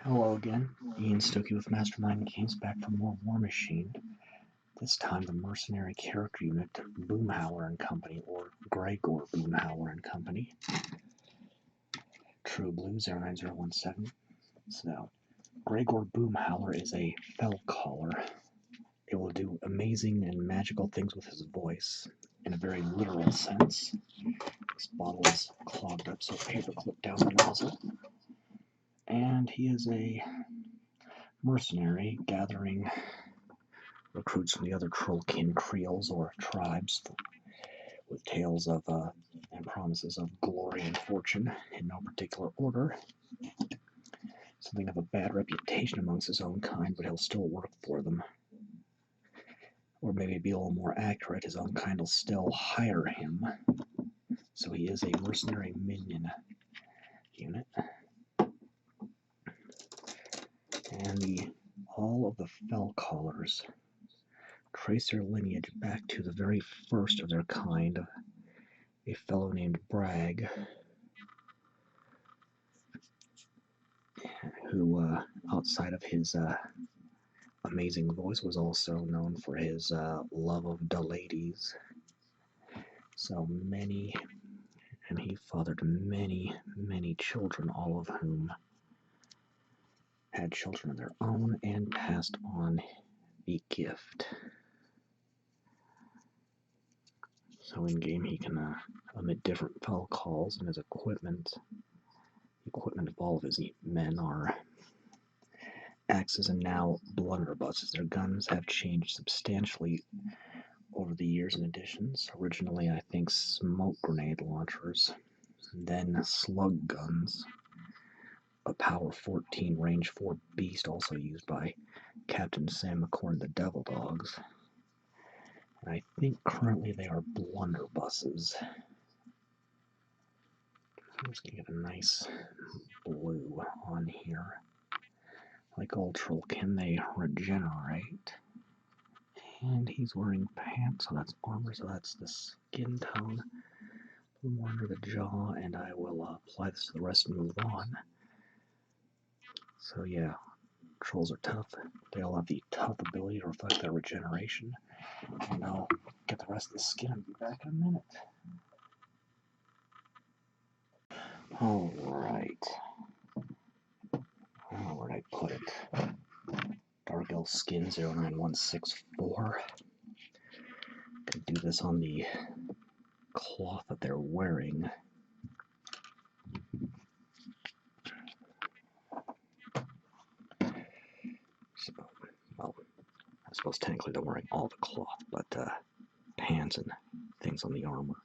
Hello again, Ian Stokey with Mastermind Games back for more Warmachine. This time the mercenary character unit Boomhowler and Company, or Greygore Boomhowler and Company. True Blue 09017. So, Greygore Boomhowler is a fell caller. It will do amazing and magical things with his voice, in a very literal sense. This bottle is clogged up, so paperclip down the nozzle. And he is a mercenary gathering recruits from the other Trollkin creoles or tribes with tales of and promises of glory and fortune in no particular order. Something of a bad reputation amongst his own kind, but he'll still work for them. Or maybe be a little more accurate, his own kind will still hire him. So he is a mercenary minion unit. And all of the fell callers trace their lineage back to the very first of their kind, a fellow named Bragg, who, outside of his amazing voice, was also known for his love of the ladies. So many, and he fathered many, many children, all of whom had children of their own and passed on the gift. So in game he can emit different fell calls, and his equipment, the equipment of all of his men are axes and now blunderbusses. Their guns have changed substantially over the years and editions. Originally, I think, smoke grenade launchers, then slug guns, a power 14 range 4 beast also used by Captain Sam McCord and the Devil Dogs. And I think currently they are blunderbusses. I'm just going to get a nice blue on here. Like all Trollkin, they regenerate. And he's wearing pants, so that's armor, so that's the skin tone. A little more under the jaw, and I will apply this to the rest and move on. So yeah, trolls are tough. They all have the tough ability to reflect their regeneration. And I'll get the rest of the skin and be back in a minute. Alright. Where'd I put it? Dark Elf Skin 09164. Can do this on the cloth that they're wearing. So, well, I suppose technically they're wearing all the cloth, but pants and things on the armor.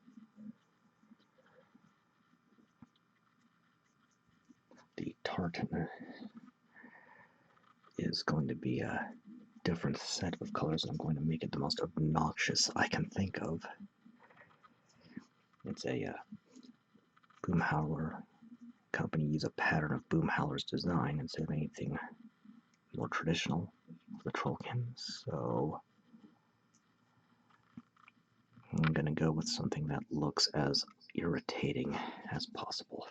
The tartan is going to be a different set of colors, and I'm going to make it the most obnoxious I can think of. It's a Boomhowler company use a pattern of Boomhowler's design instead of anything more traditional for the Trollkin, so I'm going to go with something that looks as irritating as possible.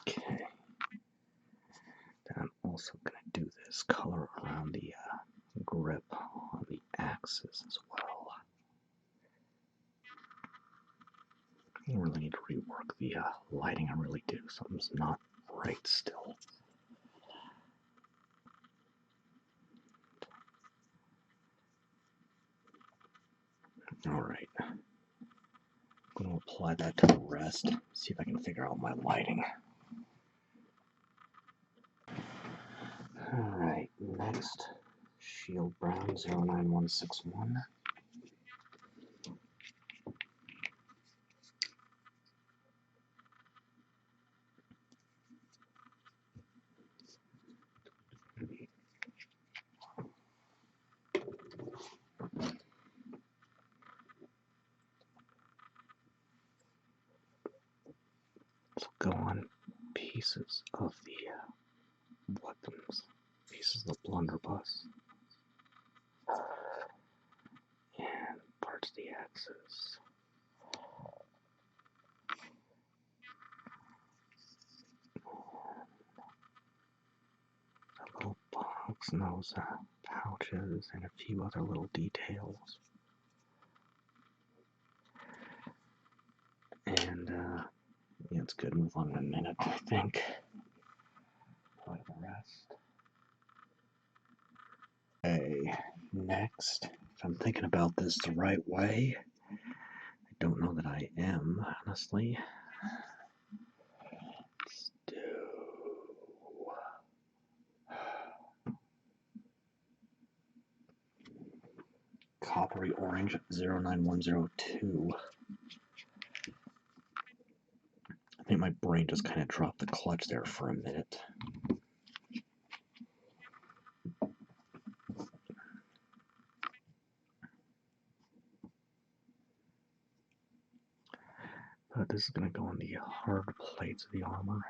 Okay. Then I'm also going to do this color around the grip on the axes as well. I really need to rework the lighting, I really do. Something's not right still. Alright. I'm going to apply that to the rest, see if I can figure out my lighting. Alright, next, Sheild Brown 09161. go on pieces of the weapons, pieces of the blunderbuss, and parts of the axes. A little box and those pouches and a few other little details. And yeah, it's good. Move on in a minute, I think. Play the rest. Okay, next, if I'm thinking about this the right way, I don't know that I am, honestly. Let's do Coppery Orange 09102. I think my brain just kind of dropped the clutch there for a minute. But this is going to go on the hard plates of the armor.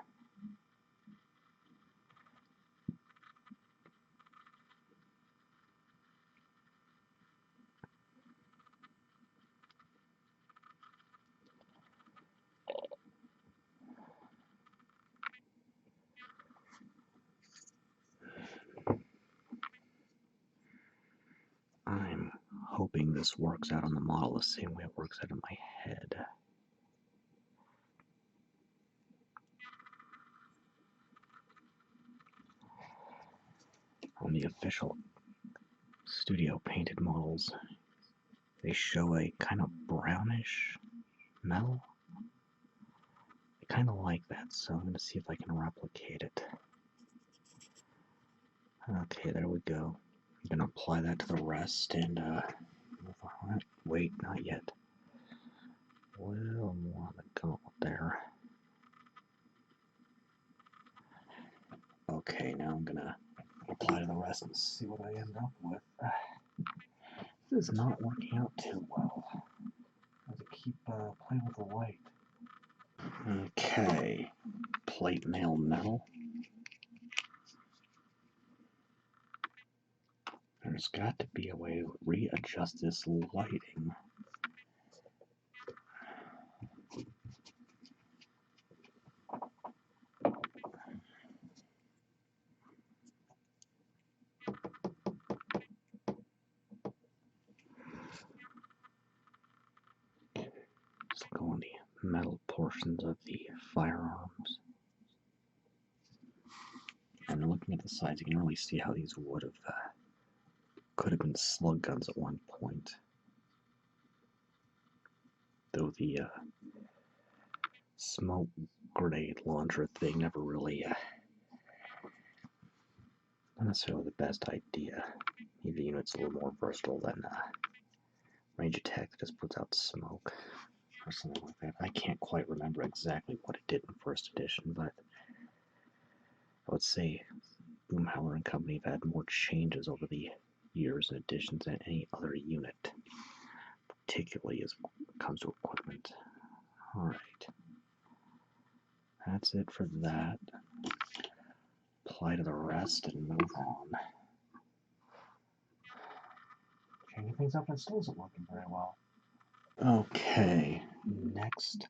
I'm hoping this works out on the model the same way it works out in my head. On the official studio painted models, they show a kind of brownish metal. I kind of like that, so I'm going to see if I can replicate it. Okay, there we go. I'm going to apply that to the rest and move on. Wait, not yet. A little more on the gauntlet there. Okay, now I'm going to apply to the rest and see what I end up with. This is not working out too well. I have to keep playing with the light. Okay, plate mail metal. There's got to be a way to readjust this lighting. Just go on the metal portions of the firearms. And looking at the sides, you can really see how these would have could have been slug guns at one point. Though the smoke grenade launcher thing never really, not necessarily the best idea. Maybe the unit's a little more versatile than range attack that just puts out smoke or something like that. I can't quite remember exactly what it did in first edition, but I would say Boomhowler and Company have had more changes over the years and editions than any other unit, particularly as it comes to equipment. Alright. That's it for that. Apply to the rest and move on. Changing things up and still isn't working very well. Okay, next,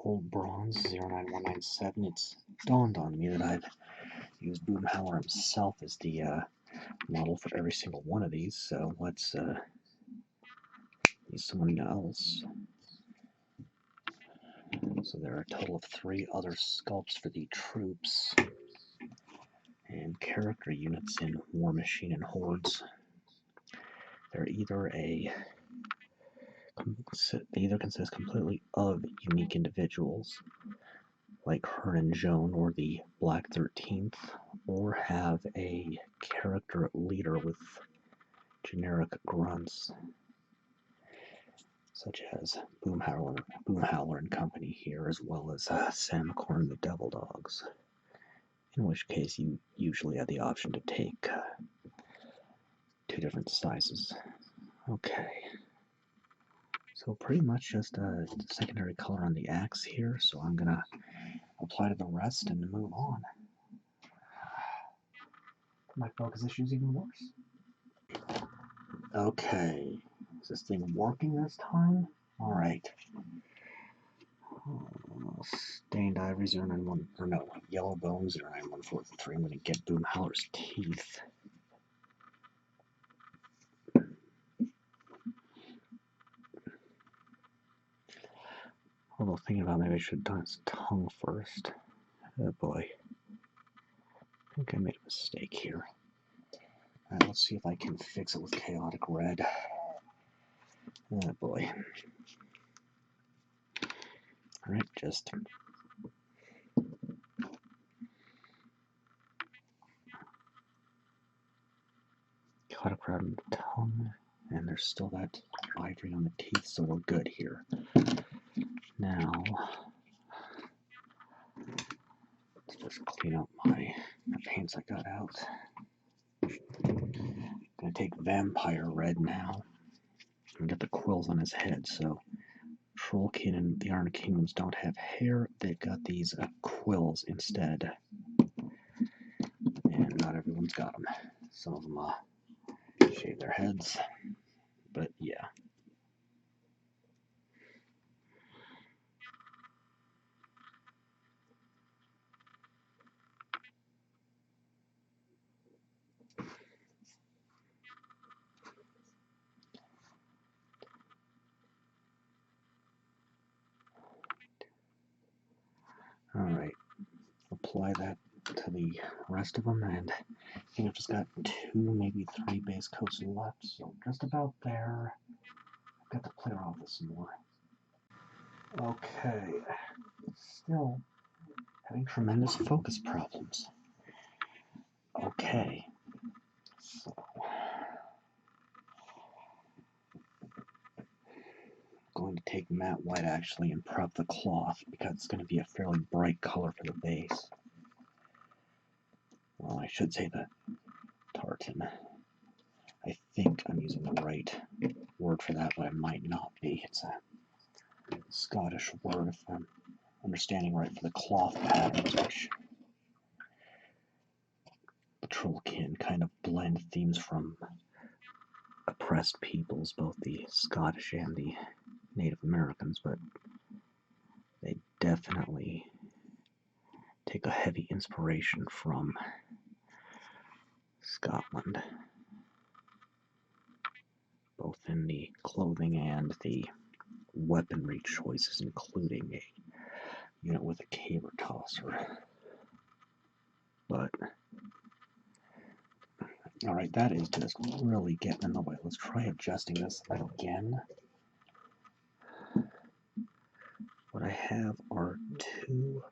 Old Bronze 09197. It's dawned on me that I've used Boomhowler himself as the model for every single one of these, so let's use someone else. So there are a total of 3 other sculpts for the troops and character units in Warmachine and Hordes. They're they either consist completely of unique individuals, like Hearn and Joan or the Black 13th, or have a character leader with generic grunts, such as Boomhowler and Company here, as well as Sam Corn and the Devil Dogs, in which case you usually have the option to take 2 different sizes. Okay. So pretty much just a secondary color on the axe here, so I'm gonna apply to the rest, and move on. My focus issue's even worse. Okay, is this thing working this time? Alright. Stained Ivory 091, or no, Yellow Bone 091443. I'm going to get Boomhowler's teeth. Although thinking about maybe I should have done its tongue first. Oh boy. I think I made a mistake here. Alright, let's see if I can fix it with Chaotic Red. Oh boy. Alright, just Chaotic Red on the tongue, and there's still that ivory on the teeth, so we're good here. Now, let's just clean up my paints I got out. I'm gonna take Vampire Red now and get the quills on his head. So, Trollkin and the Iron Kingdoms don't have hair, they've got these quills instead. And not everyone's got them. Some of them shave their heads, but yeah. Alright, apply that to the rest of them, and I think I've just got 2, maybe 3 base coats left, so just about there. I've got to play around with this some more. Okay, still having tremendous focus problems. Okay, so going to take matte white actually and prep the cloth because it's going to be a fairly bright color for the base. Well, I should say the tartan. I think I'm using the right word for that, but I might not be. It's a Scottish word, if I'm understanding right, for the cloth patterns, which the Trollkin kind of blend themes from oppressed peoples, both the Scottish and the Native Americans, but they definitely take a heavy inspiration from Scotland, both in the clothing and the weaponry choices, including a unit with a caber tosser. But alright, that is just really getting in the way. Let's try adjusting this again. What I have are 2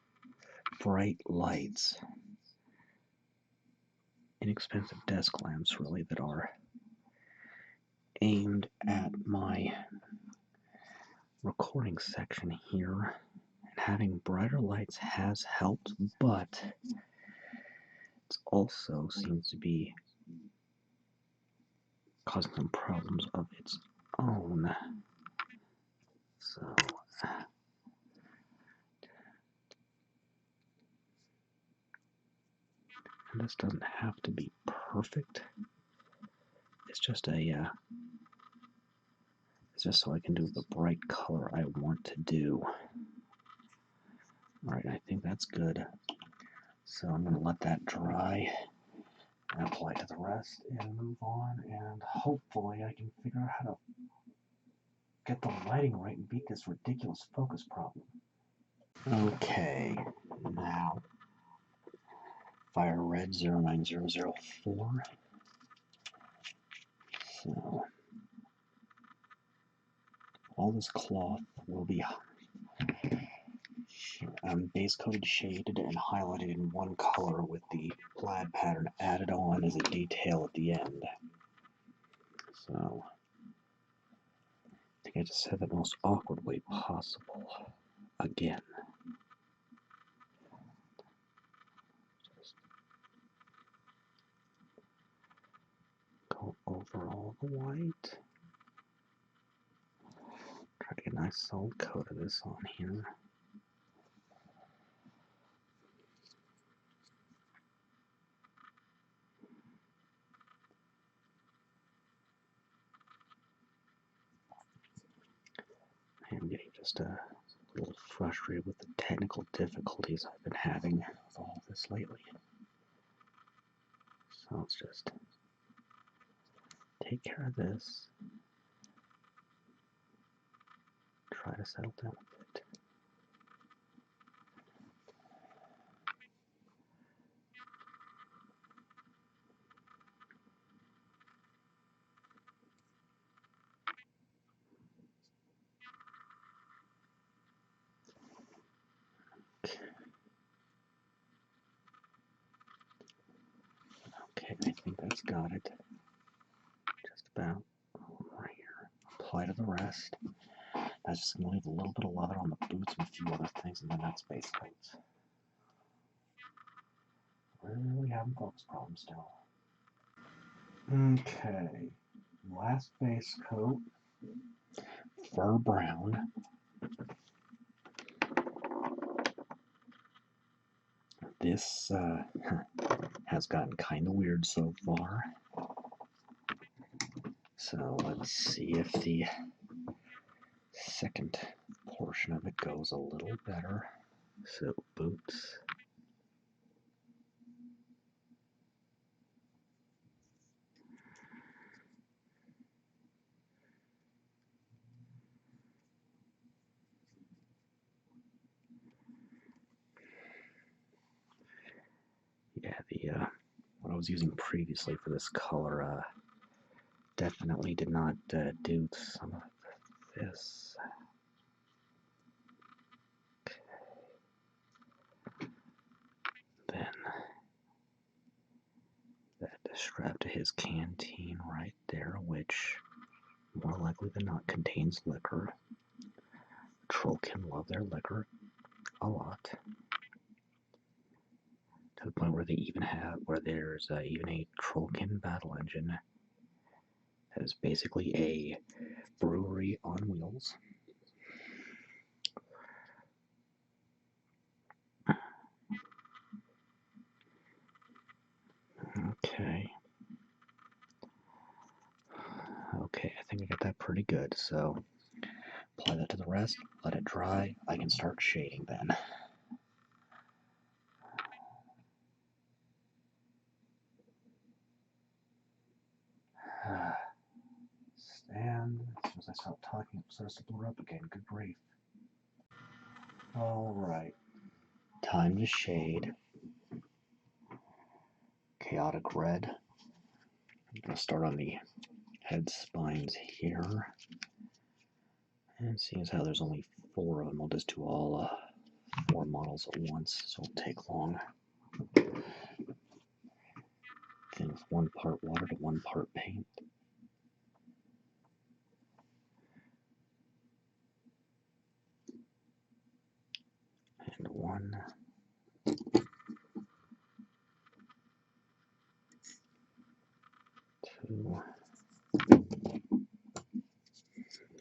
bright lights, inexpensive desk lamps really, that are aimed at my recording section here. And having brighter lights has helped, but it also seems to be causing some problems of its own. So and this doesn't have to be perfect. It's just it's just so I can do the bright color I want to do. Alright, I think that's good. So I'm going to let that dry and apply to the rest and move on, and hopefully I can figure out how to get the lighting right and beat this ridiculous focus problem. Okay, now Fire Red 09004. So all this cloth will be base coated, shaded, and highlighted in one color with the plaid pattern added on as a detail at the end. So I think I just said the most awkward way possible again. Just go over all the white. Try to get a nice solid coat of this on here. I'm getting just a little frustrated with the technical difficulties I've been having with all this lately. So let's just take care of this. Try to settle down a bit. Okay, I think that's got it. Just about right here. Apply to the rest. That's just going to leave a little bit of leather on the boots and a few other things, and then that's base coats. Really having focus problems still. Okay, last base coat, fur brown. This has gotten kind of weird so far. So let's see if the second portion of it goes a little better. So boots. Yeah, the what I was using previously for this color definitely did not do some of this. Okay. Then that strap to his canteen right there, which more likely than not contains liquor. Trollkin love their liquor a lot, to the point where they even have, where there's even a Trollkin battle engine that is basically a brewery on wheels. Okay. Okay, I think I got that pretty good, so apply that to the rest, let it dry, I can start shading then. And as soon as I stop talking, it starts to blur up again. Good grief. Alright. Time to shade. Chaotic red. I'm going to start on the head spines here. And seeing as how there's only 4 of them, I'll just do all 4 models at once, so it'll take long. Then with 1 part water to 1 part paint. And 1. 2.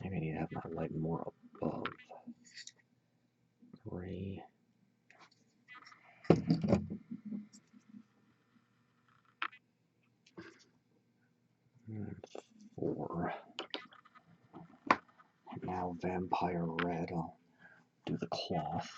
Maybe I need to have my light more above. 3. And 4. And now Vampire Red, I'll do the cloth.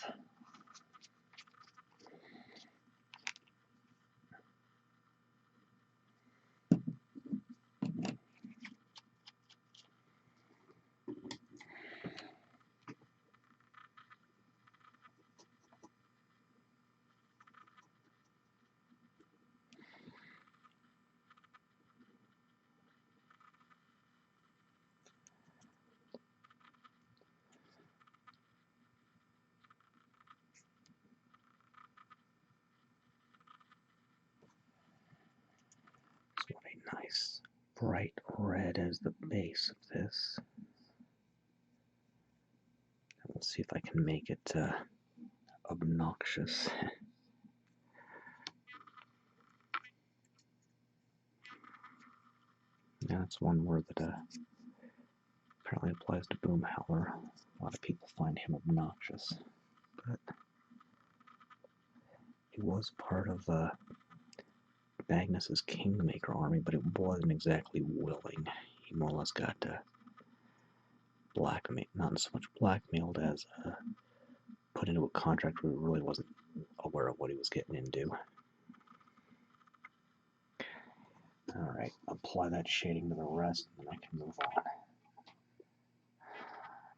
So what a nice bright red as the base of this. Let's see if I can make it obnoxious. Now that's one word that apparently applies to Boomhowler. A lot of people find him obnoxious, but he was part of Magnus's Kingmaker army, but it wasn't exactly willing. He more or less got not so much blackmailed as put into a contract where he really wasn't aware of what he was getting into. Alright, apply that shading to the rest, and then I can move on.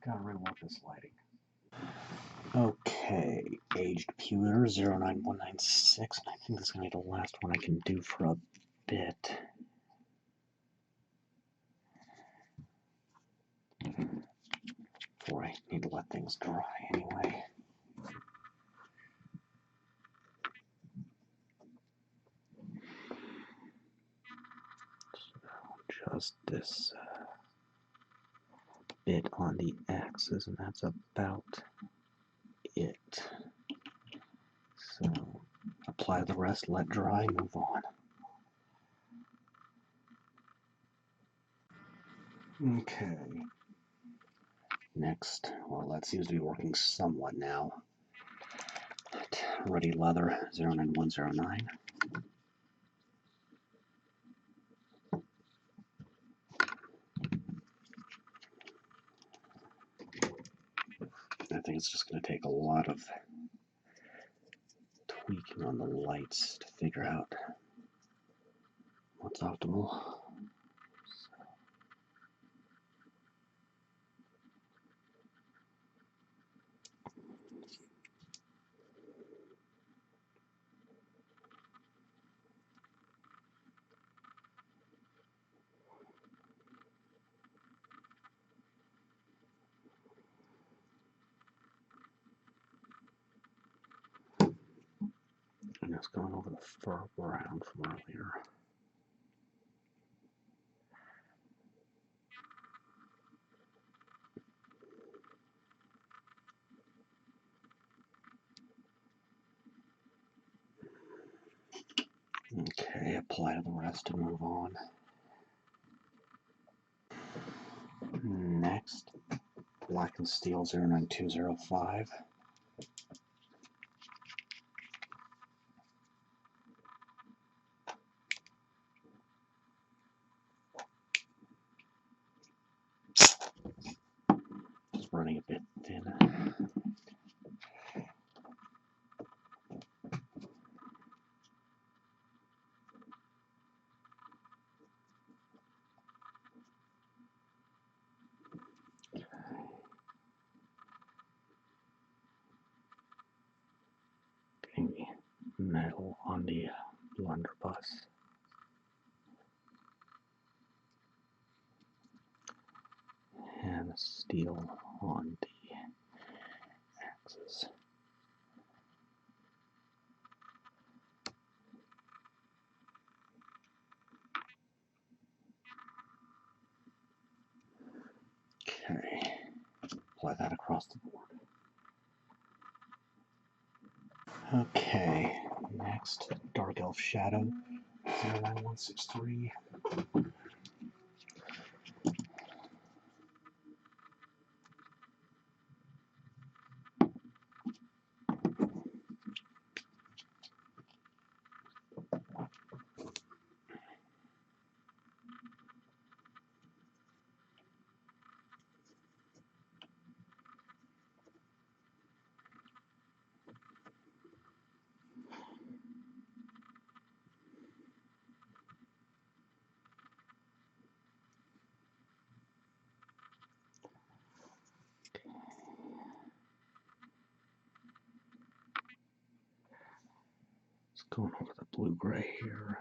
Gotta rework this lighting. Okay, aged pewter 09196, and I think this is going to be the last one I can do for a bit. Before I need to let things dry anyway. So just this bit on the axis, and that's about it. So apply the rest, let dry, move on. Okay. Next, well, that seems to be working somewhat now. Ruddy leather 09109. I think it's just going to take a lot of tweaking on the lights to figure out what's optimal. I'm just going over the fur brown from earlier. Okay, apply to the rest and move on. Next, Blackened steel 09205. Just running a bit thin. Getting the metal on the blunderbuss. And the steel on the axis. Okay, apply that across the board. Okay, next, Dark Elf Shadow 09163. Just going over the blue-gray here.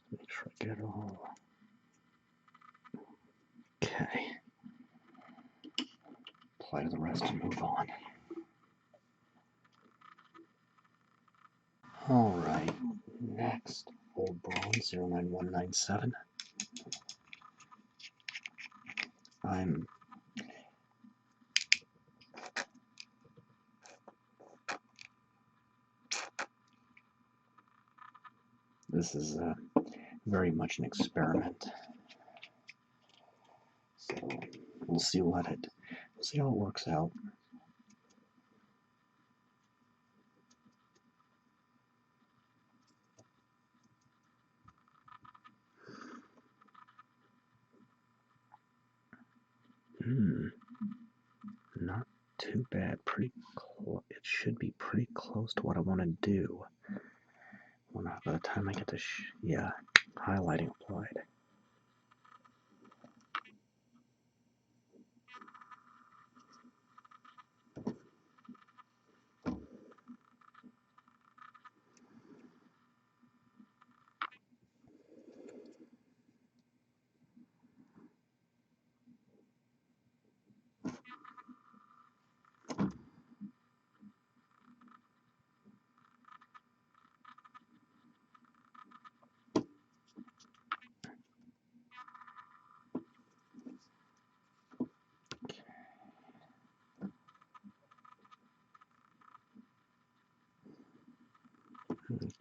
Make sure I get it all. Okay. Apply to the rest and move on. Next, Old Bronze 09197. This is very much an experiment, so we'll see how it works out. Not too bad. It should be pretty close to what I want to do. By the time I get to highlighting applied.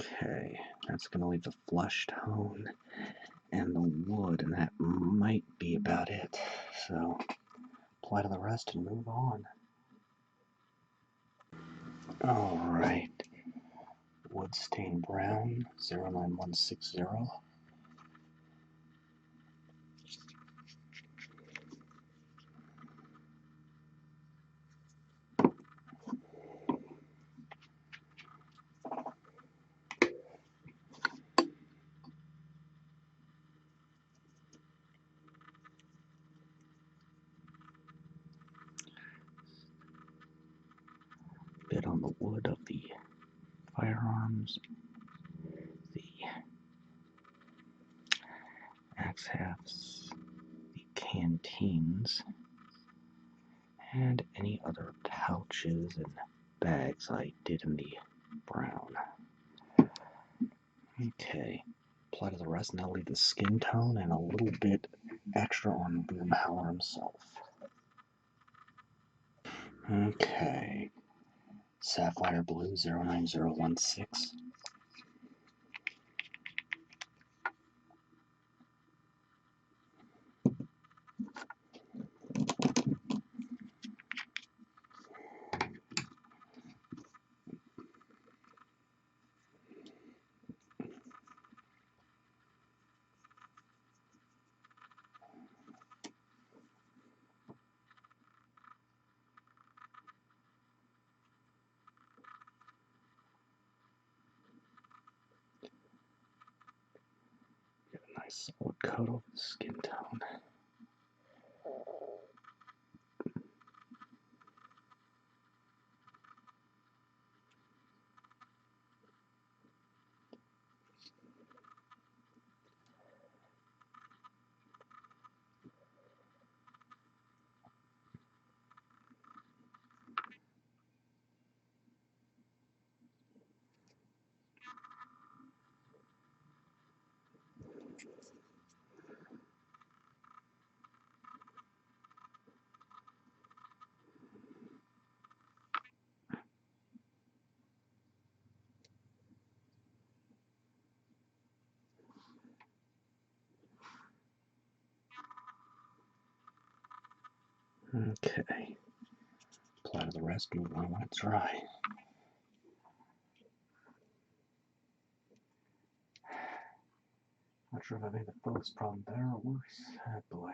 Okay, that's going to leave the flesh tone and the wood, and that might be about it. So, apply to the rest and move on. Alright, Woodstain Brown 09160. Bit on the wood of the firearms, the axe hafts, the canteens, and any other pouches and bags I did in the brown. Okay, apply to the rest, and I'll leave the skin tone and a little bit extra on Boomhowler himself. Okay, Sapphire Blue 09016. Get a nice solid coat over the skin tone. Okay, apply to the rest, move on when it's dry. Not sure if I made the focus problem better or worse. Oh boy.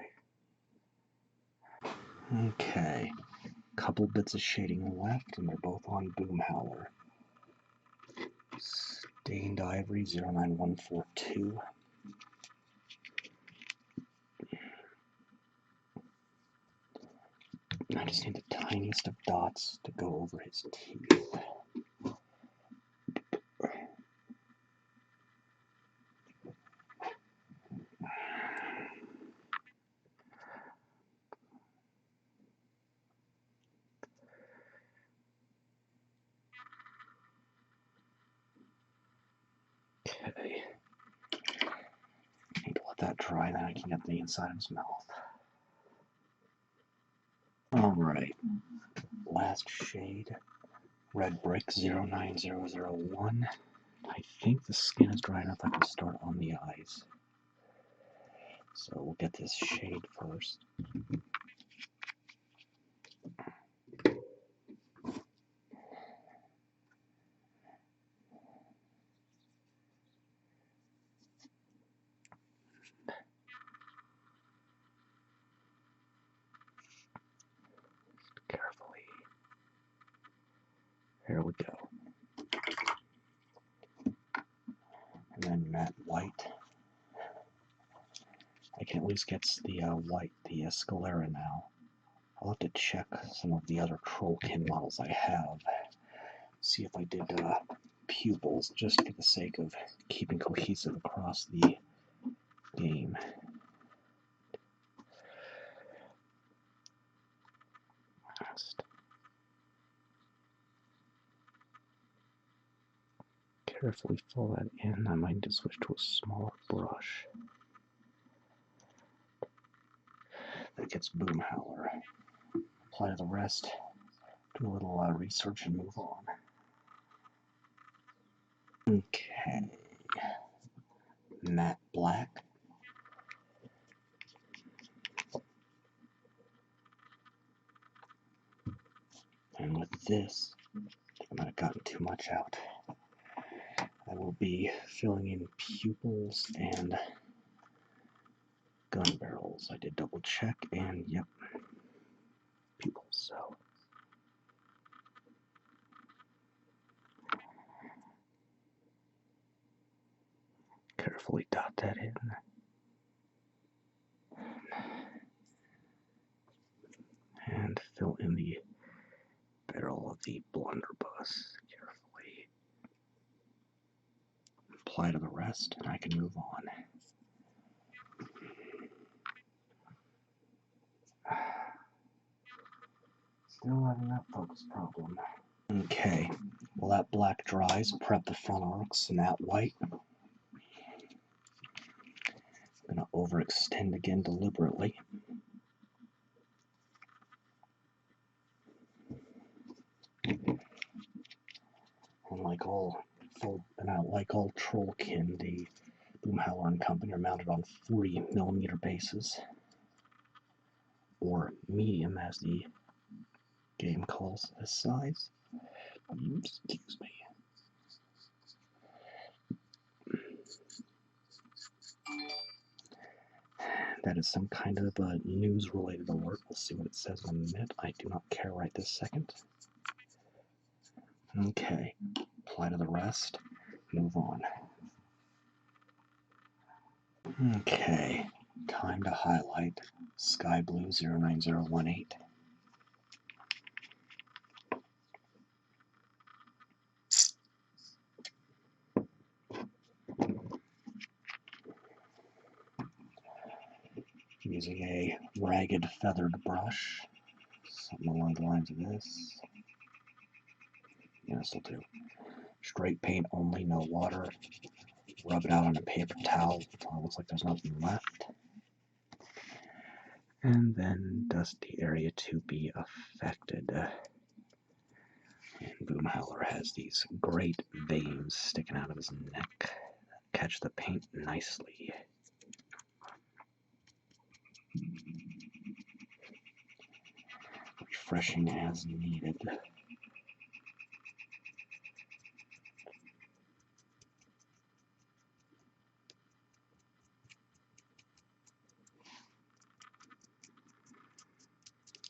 Okay, couple bits of shading left, and they're both on Boomhowler. Stained Ivory 09142. I just need the tiniest of dots to go over his teeth. Okay. Need to let that dry, then I can get the inside of his mouth. Alright. Last shade. Red brick 09001. I think the skin is dry enough I can start on the eyes. So we'll get this shade first. Carefully. Here we go. And then matte white. I can at least get the white, the Scalera now. I'll have to check some of the other Trollkin models I have. See if I did pupils, just for the sake of keeping cohesive across the game. Just carefully fill that in. I might just switch to a smaller brush. That gets Boomhowler. Apply to the rest. Do a little research and move on. Okay. Matte black. And with this, I might have gotten too much out. I will be filling in pupils and gun barrels. I did double check, and yep, pupils. So carefully dot that in. And fill in the barrel of the blunderbuss carefully. Apply to the rest, and I can move on. Still having that focus problem. Okay, while that black dries, prep the front arcs in that white. I'm going to overextend again deliberately. And like all Trollkin, the Boomhowler and Company are mounted on 40mm bases, or medium as the game calls this size. Excuse me. That is some kind of a news-related alert. We'll see what it says in a minute. I do not care right this second. Okay, apply to the rest, move on. Okay, time to highlight Sky Blue 09018. Using a ragged feathered brush, something along the lines of this. Yeah, this will do. Straight paint only, no water. Rub it out on a paper towel until it looks like there's nothing left. And then dust the area to be affected. And Boomhowler has these great veins sticking out of his neck that catch the paint nicely. Refreshing as needed.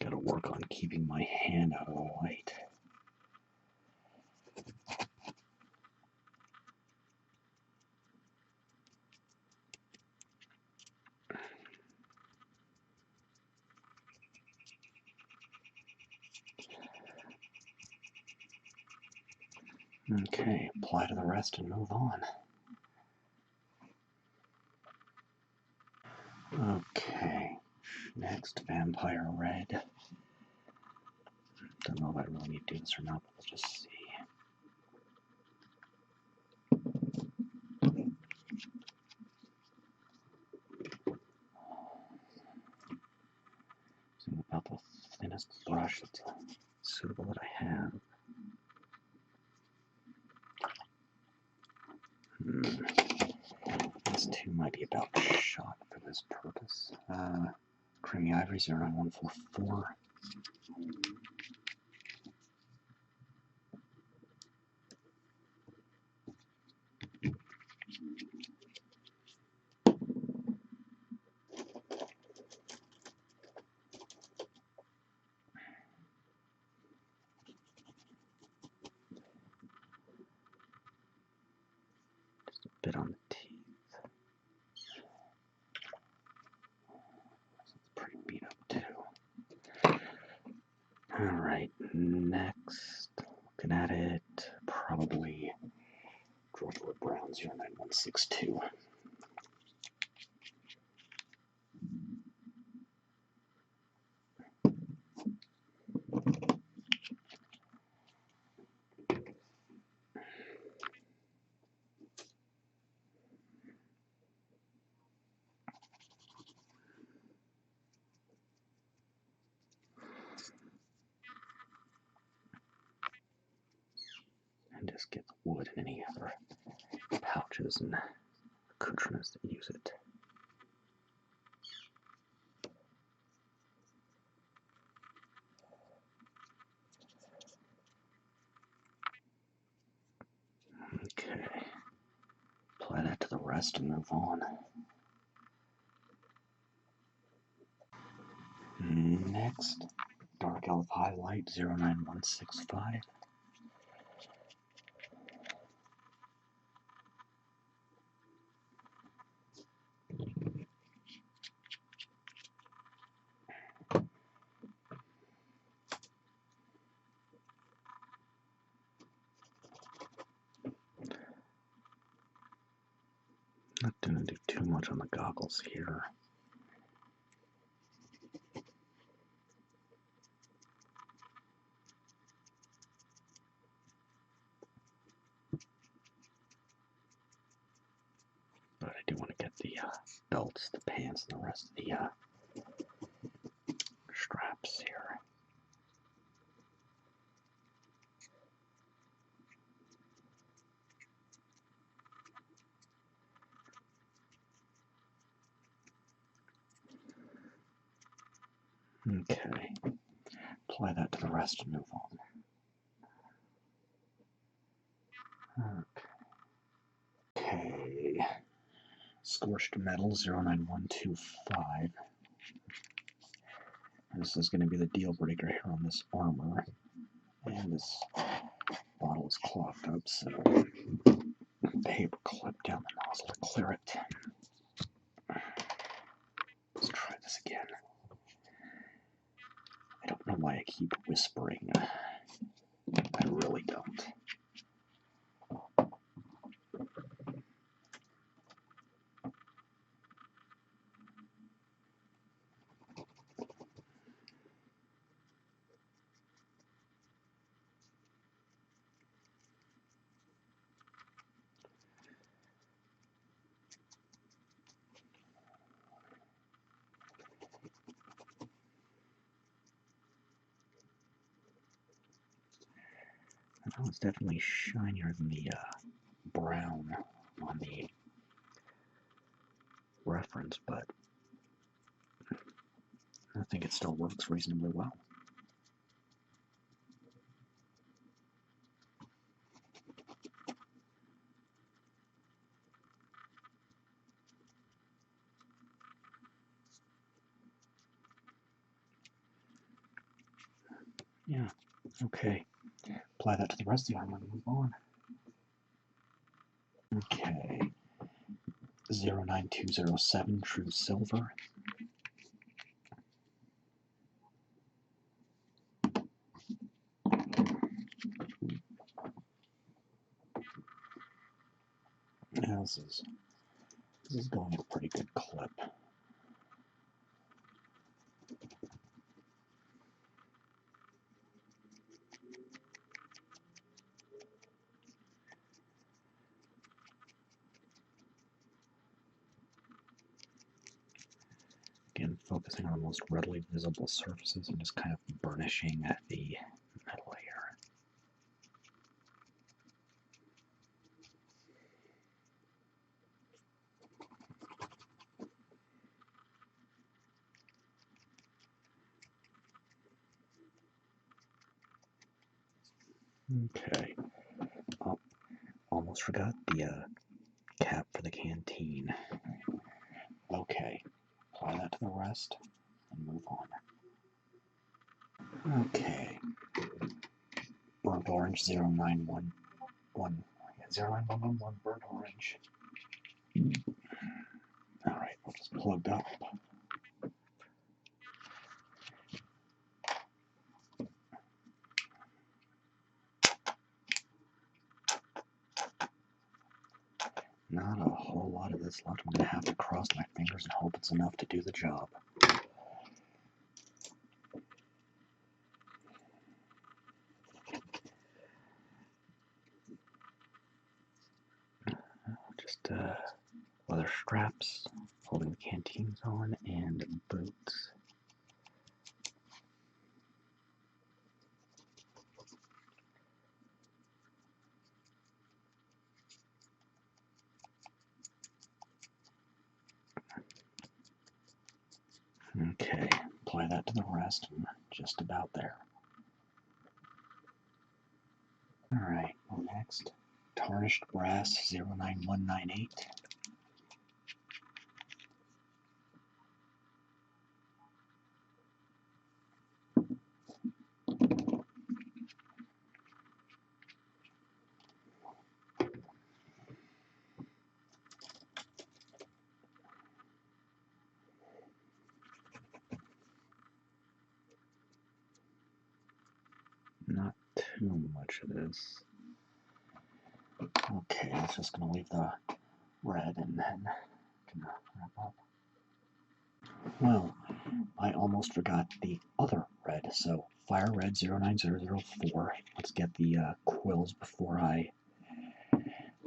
Gotta work on keeping my hand out of the light. Okay, apply to the rest and move on. Okay, next Vampire Red. Don't know if I really need to do this or not, but we'll just see. finest brush that's suitable that I have. This 2 might be about shot for this purpose. Creamy Ivory 09144. Just a bit on the teeth. It's pretty beat up too. Alright, next, looking at it, probably Driftwood Brown 09162. And just get the wood and any other pouches and accoutrements that use it. Okay, apply that to the rest and move on. Next, Dark Elf Highlight 09165. Not going to do too much on the goggles here. But I do want to get the belts, the pants, and the rest of the straps here. Okay, apply that to the rest and move on. Okay, Scorched Metal 09125. This is going to be the deal breaker here on this armor. And this bottle is clogged up, so paper clip down the nozzle to clear it. Let's try this again. I don't know why I keep whispering. I really don't. Well, it's definitely shinier than the brown on the reference, but I think it still works reasonably well. Yeah, okay. Apply that to the rest of the armor and move on. Okay. 09207 True Silver. Yeah, this is going at a pretty good clip. Again, focusing on the most readily visible surfaces and just kind of burnishing the metal here. Okay. Oh, almost forgot the cap for the canteen. Okay. Apply that to the rest and move on. Okay. Burnt orange 0911. 09111 burnt orange. Alright, we'll just plug up. Not a whole lot of this left. I'm going to have to cross my fingers and hope it's enough to do the job. Just leather straps holding the canteens on and boots. Okay, apply that to the rest. I'm just about there. Alright, next, Tarnished brass 09198. Not too much of this. Okay, it's just going to leave the red and then wrap up. Well, I almost forgot the other red, so Fire Red 09004. Let's get the quills before I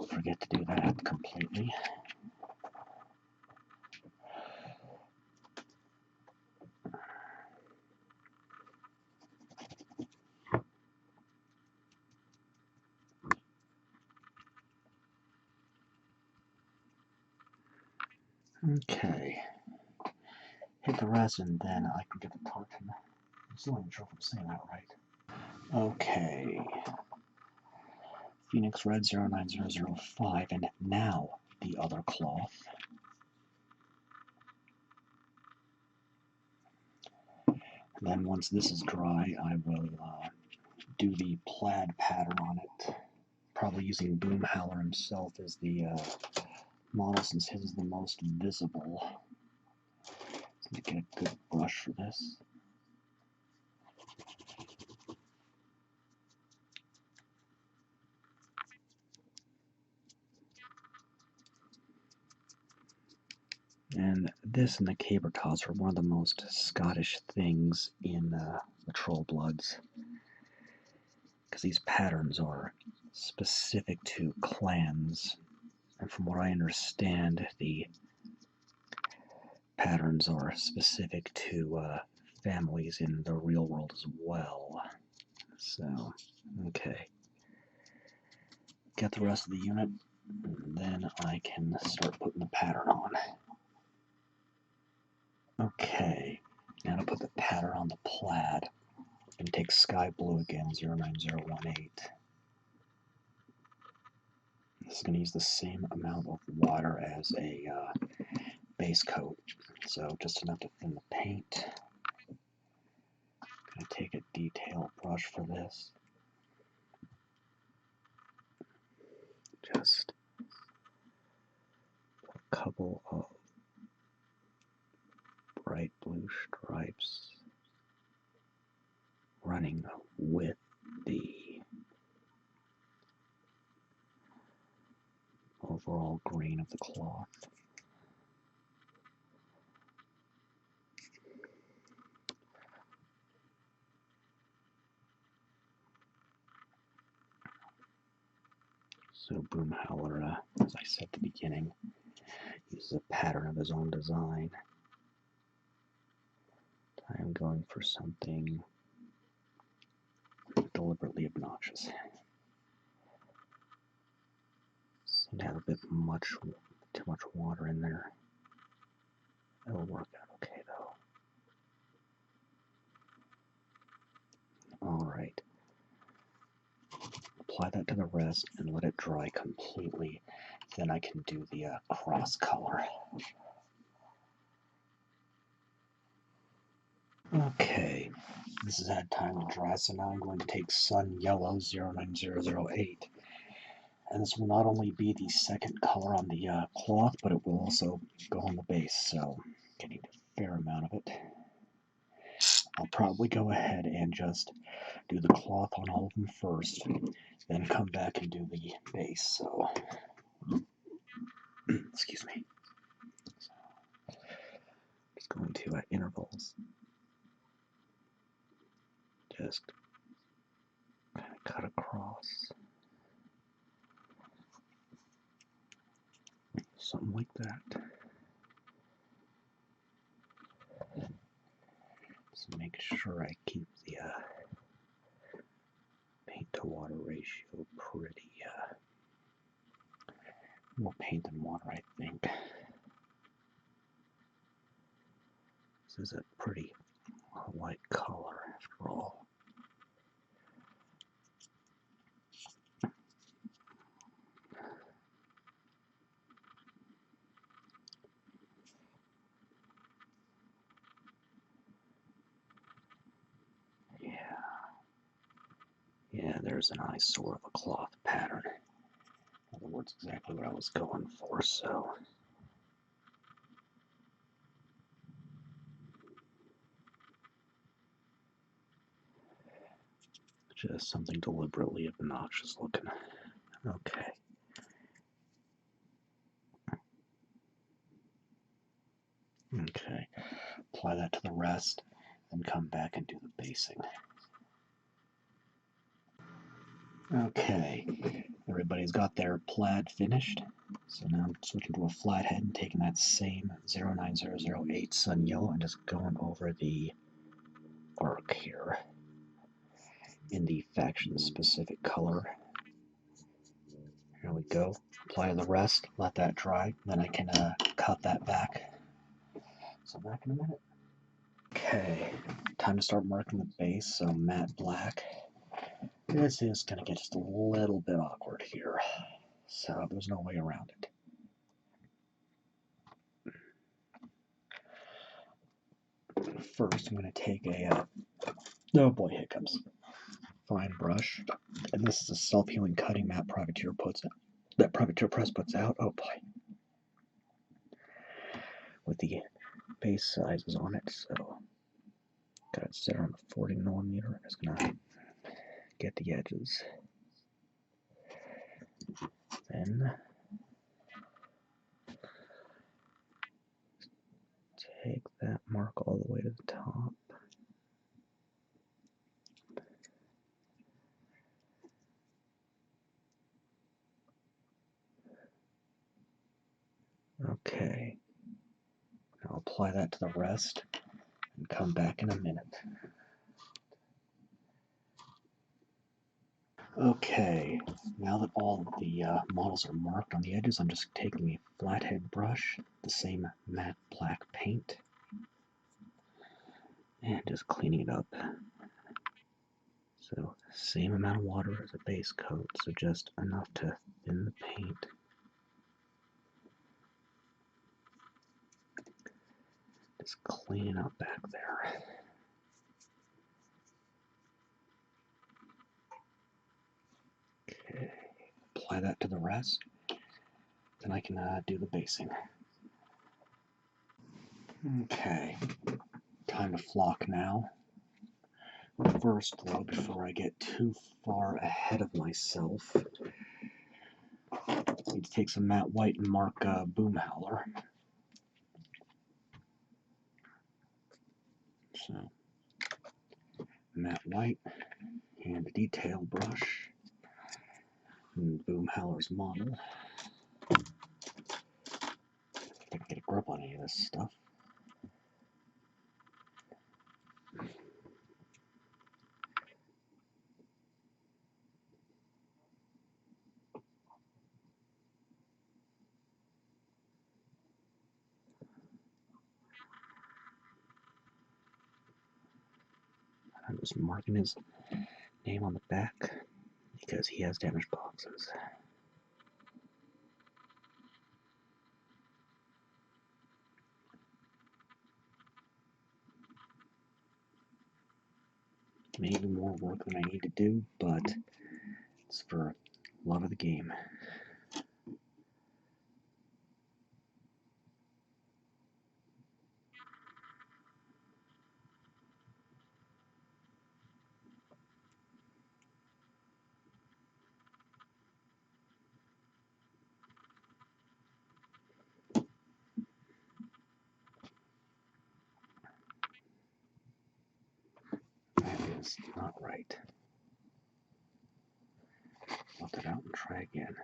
forget to do that completely. Okay. Hit the resin, then I can get the tartan. I'm still not sure if I'm saying that right. Okay. Phoenix Red 09005, and now the other cloth. And then once this is dry, I will do the plaid pattern on it. Probably using Boomhowler himself as the model, since his is the most visible. So to get a good brush for this. And this and the caber toss are one of the most Scottish things in the Troll Bloods, because these patterns are specific to clans, and from what I understand, the patterns are specific to families in the real world as well. So, okay. Get the rest of the unit, and then I can start putting the pattern on. Okay, now to put the pattern on the plaid, I'm going to take Sky Blue again, 09018. This is going to use the same amount of water as a base coat, so just enough to thin the paint. I'm going to take a detail brush for this. Just a couple of bright blue stripes running with the overall green of the cloth. So Boomhowler, as I said at the beginning, uses a pattern of his own design. I am going for something deliberately obnoxious. Seem to have a bit too much water in there. It'll work out okay though. Alright. Apply that to the rest and let it dry completely. Then I can do the cross color. Okay, this has had time to dry, so now I'm going to take Sun Yellow 09008. And this will not only be the second color on the cloth, but it will also go on the base, so I need a fair amount of it. I'll probably go ahead and just do the cloth on all of them first, then come back and do the base, so excuse me. So, just going to intervals. Just kind of cut across. Something like that. So make sure I keep the paint to water ratio pretty, more paint than water, I think. This is a pretty light color after all. Yeah, there's an eyesore of a cloth pattern. In other words, exactly what I was going for, so. Just something deliberately obnoxious looking. Okay. Okay. Apply that to the rest, then come back and do the basing. Okay, everybody's got their plaid finished, so now I'm switching to a flathead and taking that same 09008 Sun Yellow and just going over the arc here in the faction-specific color. Here we go. Apply the rest, let that dry, then I can cut that back. So back in a minute. Okay, time to start marking the base, so matte black. This is going to get just a little bit awkward here, so there's no way around it. First, I'm going to take a, oh boy, hiccups, fine brush, and this is a self-healing cutting mat Privateer Press puts out, oh boy, with the base sizes on it, so got it set on the 40mm. I'm just going to get the edges. Then take that mark all the way to the top. Okay, now apply that to the rest and come back in a minute. Okay, now that all of the models are marked on the edges, I'm just taking a flathead brush, the same matte black paint, and just cleaning it up. So, same amount of water as a base coat, so just enough to thin the paint. Just cleaning up back there. Okay, apply that to the rest, then I can do the basing. Okay, time to flock now. First, though, before I get too far ahead of myself, I need to take some matte white and mark Boomhowler. So, matte white and a detail brush and Boomhowler's model. If I can get a grip on any of this stuff. Just marking his name on the back because he has damaged boxes. Maybe more work than I need to do, but it's for love of the game. That is not right. Swap it out and try again.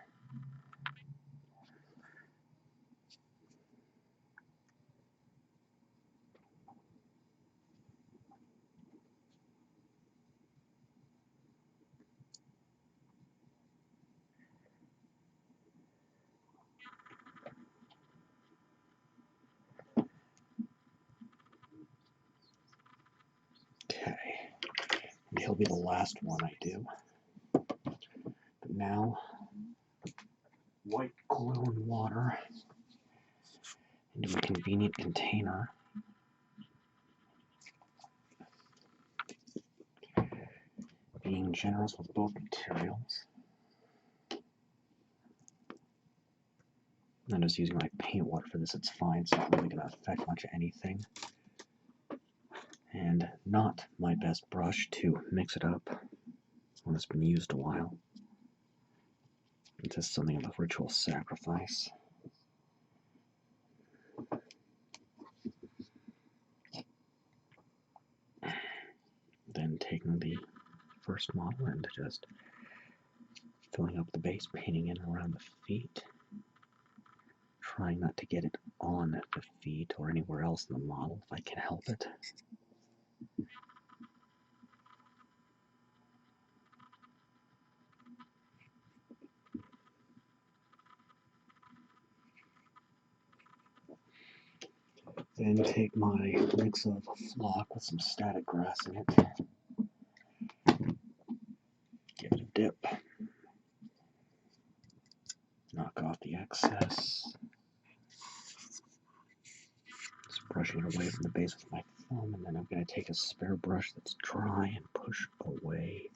Okay, and he'll be the last one I do. But now, white glue and water into a convenient container. Being generous with both materials. I'm just using my paint water for this, it's fine, it's not really going to affect much of anything. And not my best brush to mix it up when it's been used a while. It's just something of a ritual sacrifice. Then taking the first model and just filling up the base, painting in around the feet. Trying not to get it on the feet or anywhere else in the model if I can help it. Then take my mix of flock with some static grass in it. Give it a dip. Knock off the excess. Just brushing it away from the base with my thumb, and then I'm going to take a spare brush that's dry and push away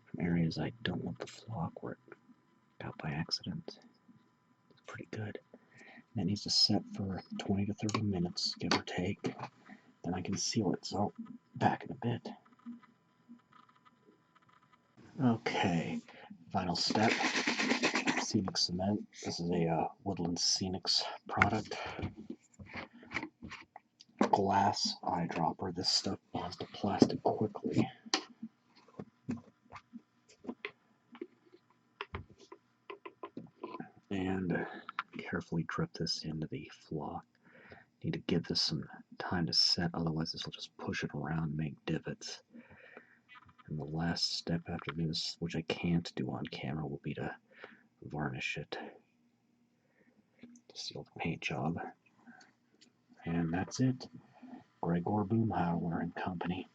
from areas I don't want the flock where it got by accident. It's pretty good. And it needs to set for 20 to 30 minutes, give or take. Then I can seal it, so back in a bit. Okay, final step. Scenic cement. This is a Woodland Scenics product. Glass eyedropper. This stuff bonds to plastic quickly. And carefully drip this into the flock. Need to give this some time to set, otherwise this will just push it around and make divots. And the last step after this, which I can't do on camera, will be to varnish it to seal the paint job. And that's it. Greygore Boomhowler and Company.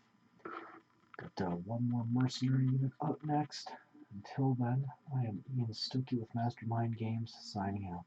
Got one more mercenary unit up next. Until then, I am Ian Stookie with Mastermind Games, signing out.